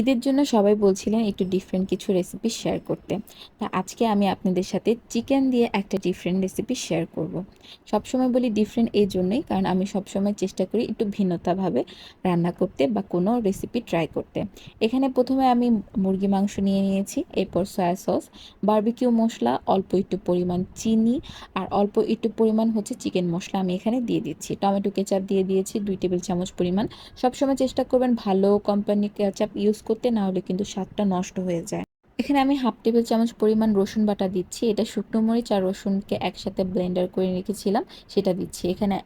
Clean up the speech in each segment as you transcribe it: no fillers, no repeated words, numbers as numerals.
ঈদের জন্য সবাই বলছিলেন একটু ডিফারেন্ট কিছু রেসিপি শেয়ার করতে। তা আজকে আমি আপনাদের সাথে চিকেন দিয়ে একটা ডিফারেন্ট রেসিপি শেয়ার করব। সবসময় বলি ডিফারেন্ট এই জন্যই, কারণ আমি সবসময় চেষ্টা করি একটু ভিন্নতাভাবে রান্না করতে বা কোনো রেসিপি ট্রাই করতে। এখানে প্রথমে আমি মুরগি মাংস নিয়ে নিয়েছি, এরপর সয়া সস, বারবিকিউ মশলা, অল্প একটু পরিমাণ চিনি, আর অল্প একটু পরিমাণ হচ্ছে চিকেন মশলা আমি এখানে দিয়ে দিচ্ছি। টমেটো কেচাপ দিয়ে দিয়েছি 2 টেবিল চামচ পরিমাণ। সবসময় চেষ্টা করবেন ভালো কোম্পানির কেচাপ ইউজ করতে, না হলে কিন্তু স্বাদটা নষ্ট হয়ে যায়। এখানে আমি 1/2 টেবিল চামচ পরিমাণ রসুন বাটা দিচ্ছি। এটা শুকনো মরিচ আর রসুনকে একসাথে ব্লেন্ডার করে রেখেছিলাম, সেটা দিচ্ছি। এখানে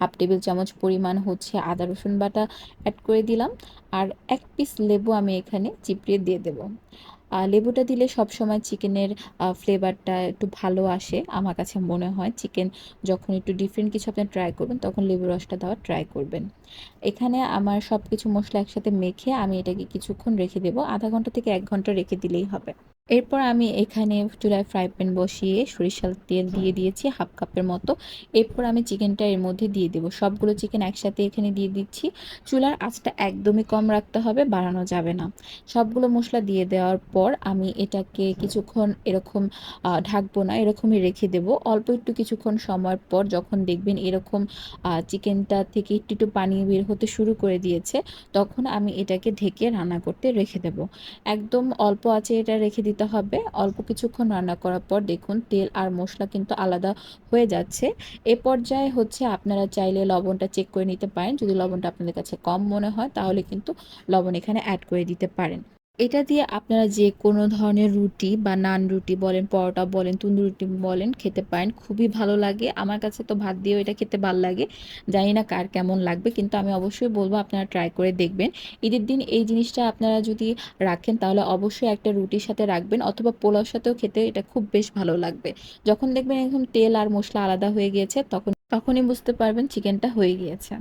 1/2 টেবিল চামচ পরিমাণ হচ্ছে আদা রসুন বাটা অ্যাড করে দিলাম। আর 1 পিস লেবু আমি এখানে চিপড়িয়ে দিয়ে দেবো। লেবুটা দিলে সবসময় চিকেনের ফ্লেভারটা একটু ভালো আসে আমার কাছে মনে হয়। চিকেন যখন একটু ডিফারেন্ট কিছু আপনি ট্রাই করবেন, তখন লেবু রসটা দেওয়ার ট্রাই করবেন। এখানে আমার সব কিছু মশলা একসাথে মেখে আমি এটাকে কিছুক্ষণ রেখে দেবো, আধা ঘন্টা থেকে 1 ঘন্টা রেখে দিলেই হবে। এরপর আমি এখানে চুলায় ফ্রাই প্যান বসিয়ে সরিষার তেল দিয়ে দিয়েছি 1/2 কাপের মতো। এরপর আমি চিকেনটা এর মধ্যে দিয়ে দেবো, সবগুলো চিকেন একসাথে এখানে দিয়ে দিচ্ছি। চুলার আঁচটা একদমই কম রাখতে হবে, বাড়ানো যাবে না। সবগুলো মশলা দিয়ে দেওয়ার পর আমি এটাকে কিছুক্ষণ এরকম ঢাকবো না, এরকমই রেখে দেবো। অল্প একটু কিছুক্ষণ সময় পর যখন দেখবেন এরকম চিকেনটা থেকে একটু একটু পানি বের হতে শুরু করে দিয়েছে, তখন আমি এটাকে ঢেকে রান্না করতে রেখে দেব। একদম অল্প আঁচে এটা রেখে দিতে হবে। অল্প কিছুক্ষণ রান্না করার পর দেখুন তেল আর মশলা কিন্তু আলাদা হয়ে যাচ্ছে। এ পর্যায়ে হচ্ছে আপনারা চাইলে লবণটা চেক করে নিতে পারেন। যদি লবণটা আপনাদের কাছে কম মনে হয়, তাহলে কিন্তু লবণ এখানে অ্যাড করে দিতে পারেন। এটা দিয়ে আপনারা যে কোনো ধরনের রুটি বা নান রুটি বলেন, পরোটা বলেন, তন্দুরি রুটি বলেন, খেতে পারেন। খুবই ভালো লাগে। আমার কাছে তো ভাত দিয়েও এটা খেতে ভাল লাগে। জানি না কার কেমন লাগবে, কিন্তু আমি অবশ্যই বলবো আপনারা ট্রাই করে দেখবেন। ঈদের দিন এই জিনিসটা আপনারা যদি রাখেন, তাহলে অবশ্যই একটা রুটির সাথে রাখবেন, অথবা পোলাওর সাথেও খেতে এটা খুব বেশ ভালো লাগবে। যখন দেখবেন এখন তেল আর মশলা আলাদা হয়ে গিয়েছে, তখনই বুঝতে পারবেন চিকেনটা হয়ে গিয়েছে।